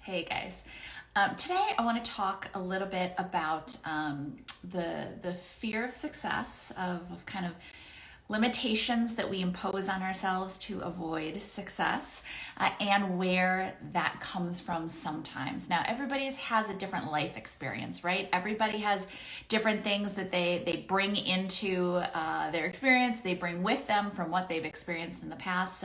Hey guys. Today I want to talk a little bit about the fear of success, of kind of limitations that we impose on ourselves to avoid success, and where that comes from sometimes. Now, everybody has a different life experience, right? Everybody has different things that they bring into their experience, they bring with them from what they've experienced in the past.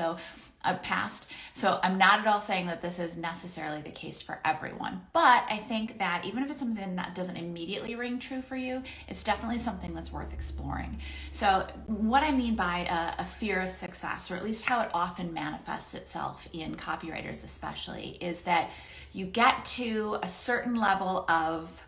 So I'm not at all saying that this is necessarily the case for everyone, but I think that even if it's something that doesn't immediately ring true for you, it's definitely something that's worth exploring. So what I mean by a fear of success, or at least how it often manifests itself in copywriters especially, is that you get to a certain level of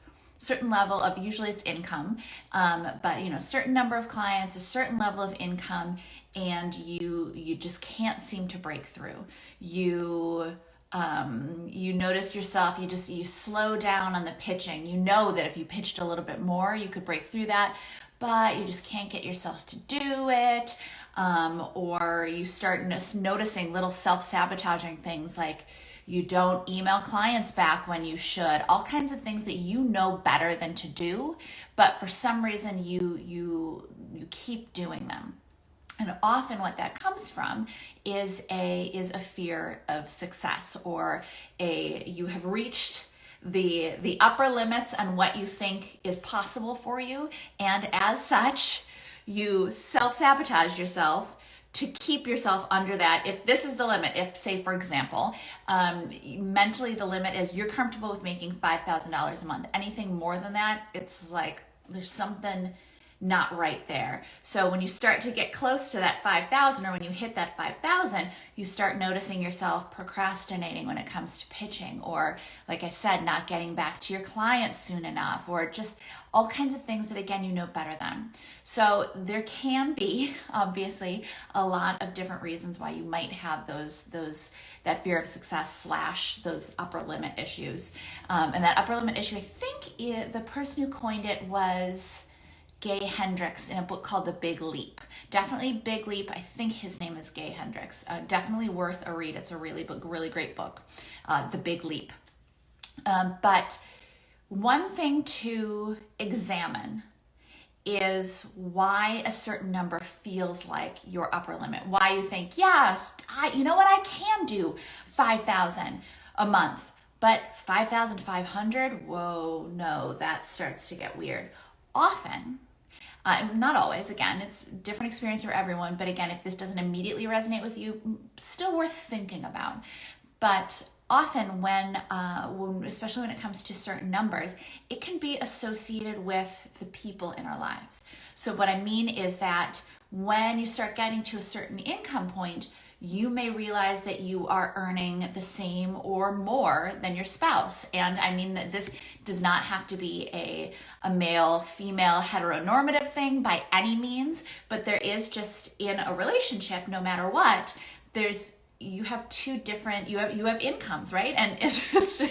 usually it's income, but certain number of clients, a certain level of income, and you just can't seem to break through. You notice yourself, you slow down on the pitching. You know that if you pitched a little bit more, you could break through that, but you just can't get yourself to do it. Or you start noticing little self-sabotaging things like you don't email clients back when you should, all kinds of things that you know better than to do, but for some reason you keep doing them. And often what that comes from is a fear of success, or you have reached the upper limits on what you think is possible for you, and as such, you self-sabotage yourself to keep yourself under that. If this is the limit, if say for example, mentally the limit is you're comfortable with making $5,000 a month. Anything more than that, it's like there's something not right there. So when you start to get close to that 5,000, or when you hit that 5,000, you start noticing yourself procrastinating when it comes to pitching, or like I said, not getting back to your clients soon enough, or just all kinds of things that again, you know better than. So there can be obviously a lot of different reasons why you might have that fear of success / those upper limit issues. And that upper limit issue, I think the person who coined it was Gay Hendricks in a book called The Big Leap. Definitely Big Leap. I think his name is Gay Hendricks. Definitely worth a read. It's a really great book, The Big Leap. But one thing to examine is why a certain number feels like your upper limit. Why you think, you know what, I can do 5,000 a month, but 5,500, whoa, no, that starts to get weird. Often, not always, again, it's different experience for everyone, but again, if this doesn't immediately resonate with you, still worth thinking about. But often when especially when it comes to certain numbers, it can be associated with the people in our lives. So what I mean is that when you start getting to a certain income point, you may realize that you are earning the same or more than your spouse. And I mean that this does not have to be a male, female, heteronormative thing by any means, but there is just in a relationship, no matter what, you have incomes, right? And it's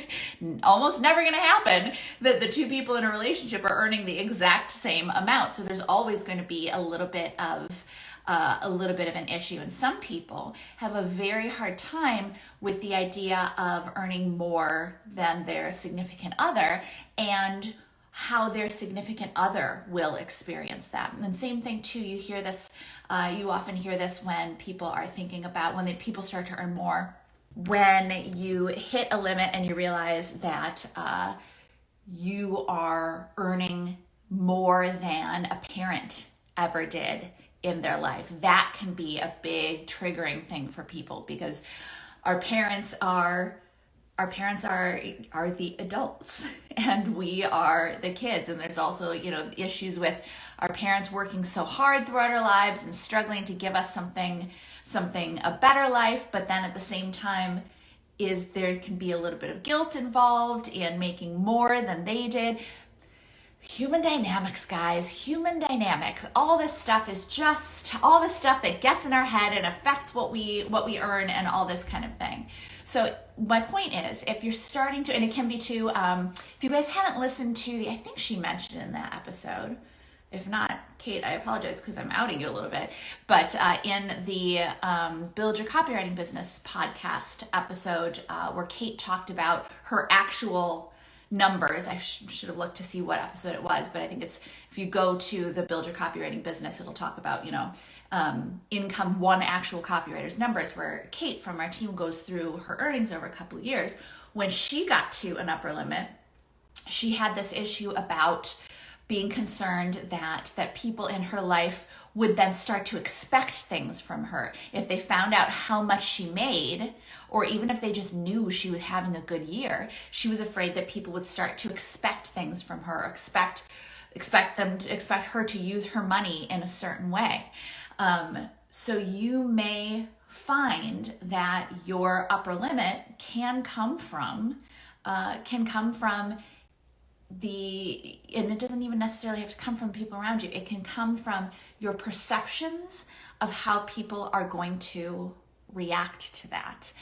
almost never going to happen that the two people in a relationship are earning the exact same amount. So there's always going to be a little bit of an issue. And some people have a very hard time with the idea of earning more than their significant other and how their significant other will experience that. And same thing too, you hear this, you often hear this when people are thinking about when people start to earn more. When you hit a limit and you realize that you are earning more than a parent ever did in their life, that can be a big triggering thing for people, because our parents are the adults and we are the kids. And there's also, issues with our parents working so hard throughout our lives and struggling to give us something, a better life. But then at the same time, there can be a little bit of guilt involved in making more than they did. Human dynamics, guys, human dynamics. All this stuff is just all the stuff that gets in our head and affects what we earn and all this kind of thing. So my point is, if you're starting to, and it can be too, if you guys haven't listened to I think she mentioned in that episode, If not, Kate, I apologize because I'm outing you a little bit. But in the Build Your Copywriting Business podcast episode where Kate talked about her actual numbers, I should have looked to see what episode it was, but I think it's, if you go to the Build Your Copywriting Business, it'll talk about, income, one actual copywriter's numbers, where Kate from our team goes through her earnings over a couple of years. When she got to an upper limit, she had this issue about being concerned that people in her life would then start to expect things from her. If they found out how much she made, or even if they just knew she was having a good year, she was afraid that people would start to expect things from her, expect her to use her money in a certain way. So you may find that your upper limit can come from and it doesn't even necessarily have to come from people around you. It can come from your perceptions of how people are going to react to that.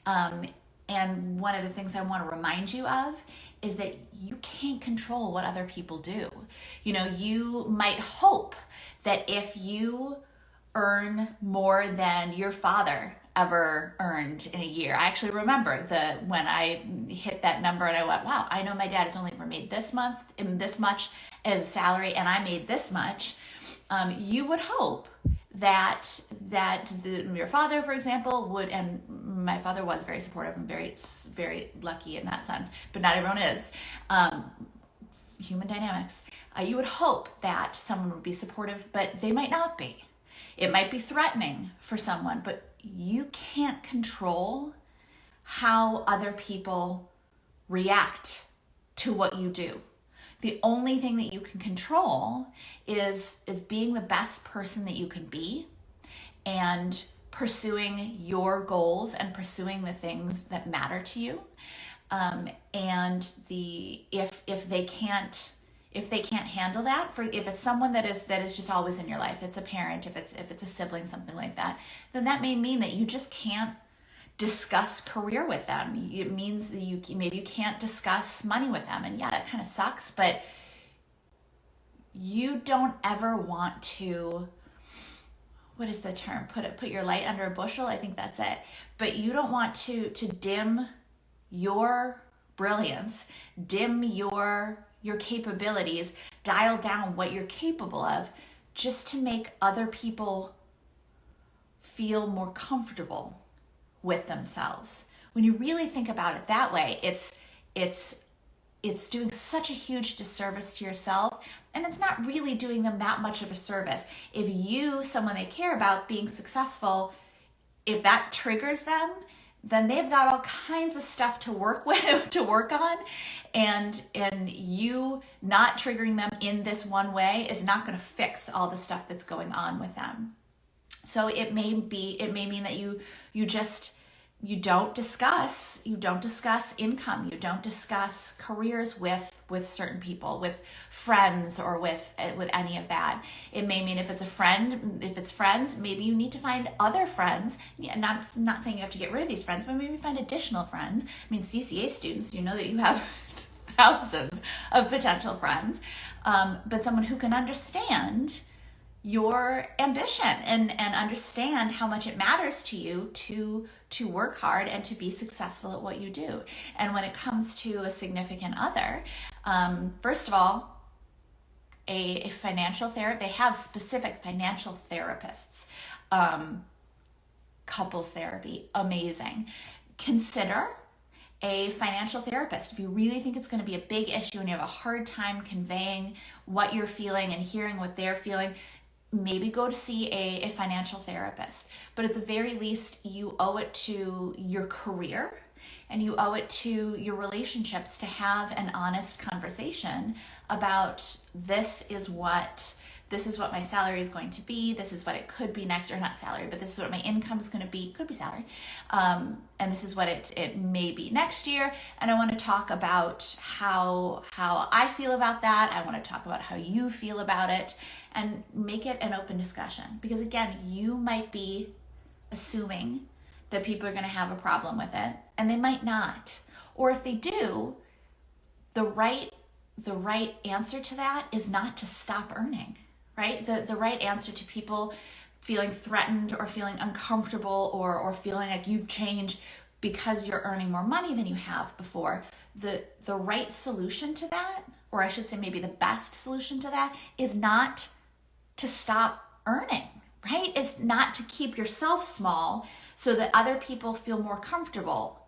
And one of the things I want to remind you of is that you can't control what other people do. You might hope that if you earn more than your father ever earned in a year. I actually remember when I hit that number and I went, wow, I know my dad has only ever made this much as a salary, and I made this much. You would hope that your father, for example, would, and my father was very supportive and very, very lucky in that sense, but not everyone is. Human dynamics. You would hope that someone would be supportive, but they might not be. It might be threatening for someone, but you can't control how other people react to what you do. The only thing that you can control is being the best person that you can be and pursuing your goals and pursuing the things that matter to you. And if they can't handle that, if it's someone that is just always in your life, it's a parent, if it's a sibling, something like that, then that may mean that you just can't discuss career with them. It means that you can't discuss money with them. And yeah, that kind of sucks, but you don't ever want to, what is the term? Put your light under a bushel. I think that's it. But you don't want to dim your brilliance, dim your capabilities, dial down what you're capable of just to make other people feel more comfortable with themselves. When you really think about it that way, it's doing such a huge disservice to yourself, and it's not really doing them that much of a service. If you, someone they care about, being successful, if that triggers them, then they've got all kinds of stuff to work on, and you not triggering them in this one way is not going to fix all the stuff that's going on with them. So it may mean that you don't discuss income, you don't discuss careers with certain people, with friends, or with any of that. It may mean if it's friends, maybe you need to find other friends. Yeah, not saying you have to get rid of these friends, but maybe find additional friends. I mean, CCA students, you know that you have thousands of potential friends, but someone who can understand your ambition and understand how much it matters to you to work hard and to be successful at what you do. And when it comes to a significant other, first of all, a financial therapist, they have specific financial therapists. Couples therapy, amazing. Consider a financial therapist. If you really think it's going to be a big issue and you have a hard time conveying what you're feeling and hearing what they're feeling, maybe go to see a financial therapist. But at the very least, you owe it to your career and you owe it to your relationships to have an honest conversation about this is what my salary is going to be, this is what it could be next, or not salary, but this is what my income is going to be, could be salary, and this is what it may be next year. And I want to talk about how I feel about that. I want to talk about how you feel about it, and make it an open discussion. Because again, you might be assuming that people are going to have a problem with it, and they might not. Or if they do, the right the right answer to that is not to stop earning, right? The right answer to people feeling threatened or feeling uncomfortable or feeling like you've changed because you're earning more money than you have before, the right solution to that, or I should say maybe the best solution to that, is not to stop earning, right? Is not to keep yourself small so that other people feel more comfortable.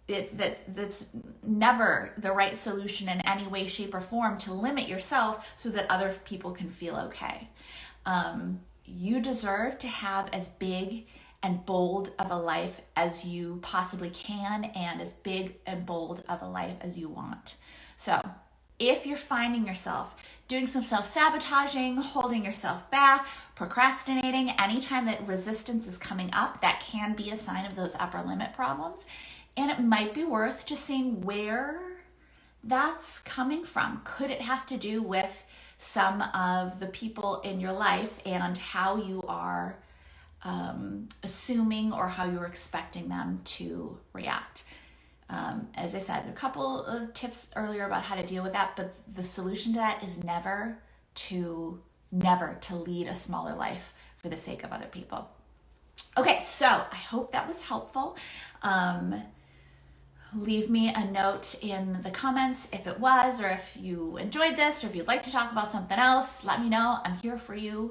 That's never the right solution in any way, shape, or form, to limit yourself so that other people can feel okay. You deserve to have as big and bold of a life as you possibly can, and as big and bold of a life as you want. So if you're finding yourself doing some self-sabotaging, holding yourself back, procrastinating, anytime that resistance is coming up, that can be a sign of those upper limit problems. And it might be worth just seeing where that's coming from. Could it have to do with some of the people in your life and how you are assuming or how you're expecting them to react? As I said, a couple of tips earlier about how to deal with that, but the solution to that is never to lead a smaller life for the sake of other people. Okay, so I hope that was helpful. Leave me a note in the comments if it was, or if you enjoyed this, or if you'd like to talk about something else. Let me know. I'm here for you.